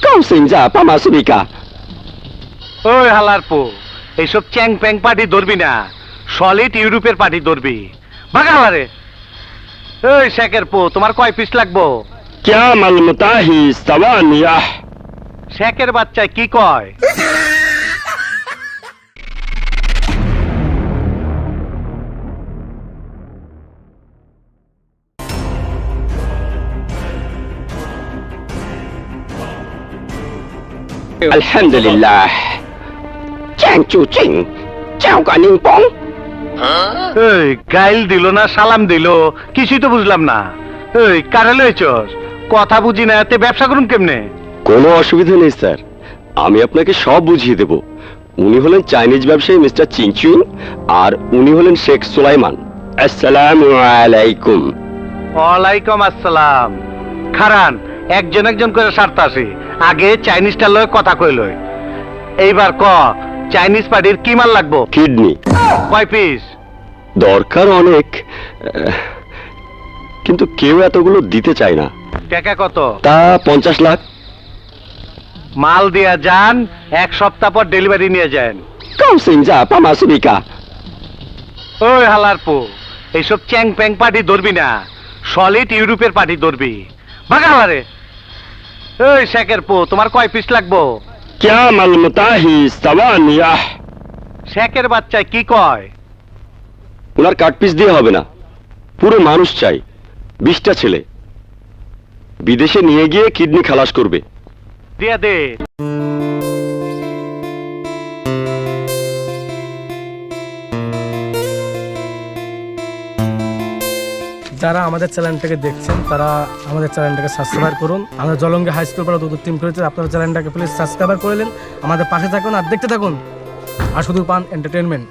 高兴者爸妈是你家。 ওই হালার পো এইসব চ্যাং প্যাং পার্টি ধরবি না, সলিড ইউরোপের পার্টি ধরবি। ভাগা হালারে। ওই শেখের পো, তোমার কয় পিস লাগবো? كام المتاهي ثوانية. শেখের বাচ্চায় কি কয়? الحمد لله. চ্যাং চু চিং, চাও গানিং পং। এই গাইল দিল না সালাম দিল, কিছুই তো বুঝলাম না। এই কারে লইছস? কথা বুঝি না, এতে ব্যবসা করুন কেমনে? কোনো অসুবিধা নেই স্যার, আমি আপনাকে সব বুঝিয়ে দেব। উনি হলেন চাইনিজ ব্যবসায়ী মিস্টার চিংচুং, আর উনি হলেন শেখ সুলাইমান। আসসালামু আলাইকুম। ওয়ালাইকুম আসসালাম। খারান, একজন একজন করে সারতে আসি, আগে চাইনিজটার লয় কথা কইলই। এইবার ক, চাইনিজ পার্টির কি মাল লাগবো? কিডনি কয় পিস? দরকার অনেক, কিন্তু কেউ এতগুলো দিতে চায় না। টাকা কত? তা 50 লাখ। মাল দিয়া যান, এক সপ্তাহ পর ডেলিভারি নিয়ে যান। 高兴者爸妈是你家。 ওই হালার পো এইসব চ্যাং প্যাং পার্টি ধরবি না, সলিড ইউরোপের পার্টি ধরবি। ভাগা হালারে। ওই শেখের পো, তোমার কয় পিস লাগবো? كام المتاهي ثوانية. শেখের বাচ্চায় কি কয়? ওনার কাট পিস দিয়ে হবে না, পুরো মানুষ চাই। 20টা ছেলে বিদেশে নিয়ে গিয়ে কিডনি খালাস করবে। দিয়া দে। যারা আমাদের চ্যানেলটাকে দেখছেন তারা আমাদের চ্যানেলটাকে সাবস্ক্রাইব করুন। আমাদের জলঙ্গি হাই স্কুল পাড়া দুদুর টিম করেছে, আপনারা চ্যানেলটাকে প্লিজ সাবস্ক্রাইব করে নিন, আমাদের পাশে থাকুন আর দেখতে থাকুন, আর শুধু পান এন্টারটেনমেন্ট।